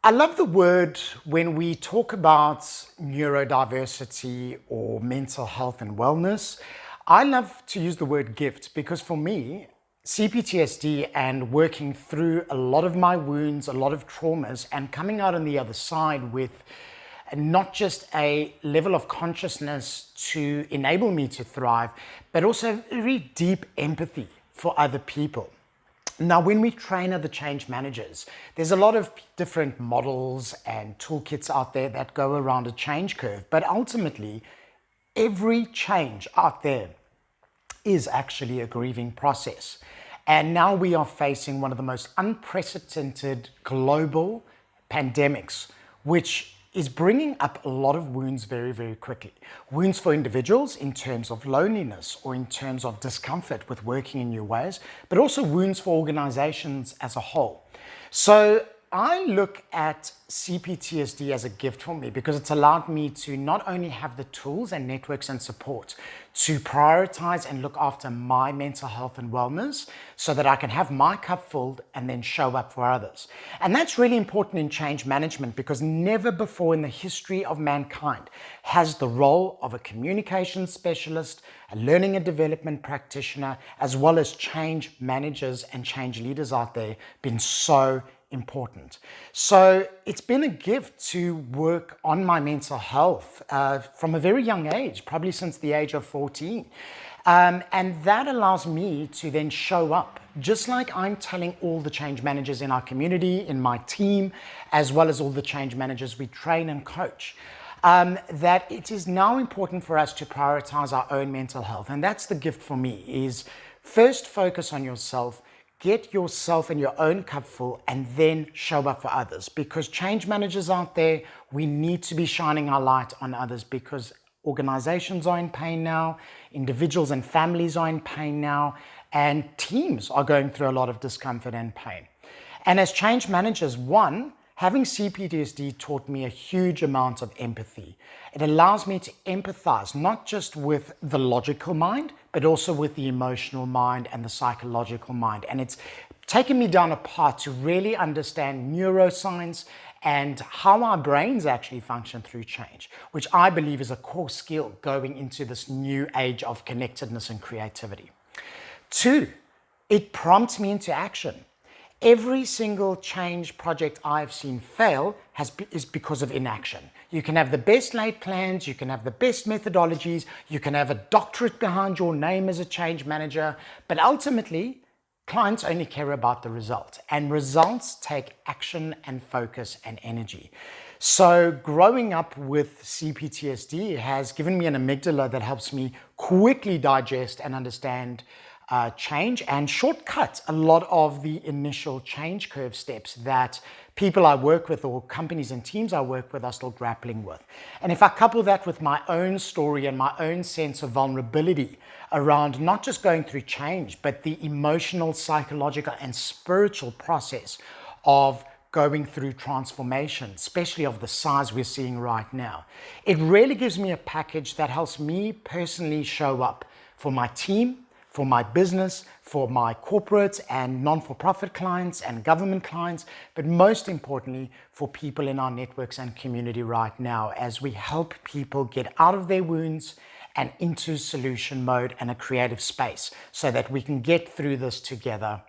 I love the word when we talk about neurodiversity or mental health and wellness. I love to use the word gift because for me, cPTSD and working through a lot of my wounds, a lot of traumas, and coming out on the other side with not just a level of consciousness to enable me to thrive, but also very deep empathy for other people. Now, when we train other change managers, there's a lot of different models and toolkits out there that go around a change curve, but ultimately, every change out there is actually a grieving process. And now we are facing one of the most unprecedented global pandemics, which is bringing up a lot of wounds very, very quickly. Wounds for individuals in terms of loneliness or in terms of discomfort with working in new ways, but also wounds for organizations as a whole. So I look at cPTSD as a gift for me because it's allowed me to not only have the tools and networks and support to prioritize and look after my mental health and wellness so that I can have my cup filled and then show up for others. And that's really important in change management because never before in the history of mankind has the role of a communication specialist, a learning and development practitioner, as well as change managers and change leaders out there been so important. So it's been a gift to work on my mental health from a very young age, probably since the age of 14. And that allows me to then show up, just like I'm telling all the change managers in our community, in my team, as well as all the change managers we train and coach. That it is now important for us to prioritize our own mental health. And that's the gift for me, is first focus on yourself, get yourself and your own cup full, and then show up for others. Because change managers out there, we need to be shining our light on others because organizations are in pain now, individuals and families are in pain now, and teams are going through a lot of discomfort and pain. And as change managers, one, having cPTSD taught me a huge amount of empathy. It allows me to empathize, not just with the logical mind, but also with the emotional mind and the psychological mind. And it's taken me down a path to really understand neuroscience and how our brains actually function through change, which I believe is a core skill going into this new age of connectedness and creativity. Two, it prompts me into action. Every single change project I've seen fail is because of inaction. You can have the best laid plans, you can have the best methodologies, you can have a doctorate behind your name as a change manager, but ultimately, clients only care about the result, and results take action and focus and energy. So growing up with cPTSD has given me an amygdala that helps me quickly digest and understand change and shortcut a lot of the initial change curve steps that people I work with or companies and teams I work with are still grappling with. And if I couple that with my own story and my own sense of vulnerability around not just going through change, but the emotional, psychological, and spiritual process of going through transformation, especially of the size we're seeing right now, it really gives me a package that helps me personally show up for my team, for my business, for my corporate and non-for-profit clients and government clients, but most importantly, for people in our networks and community right now as we help people get out of their wounds and into solution mode and a creative space so that we can get through this together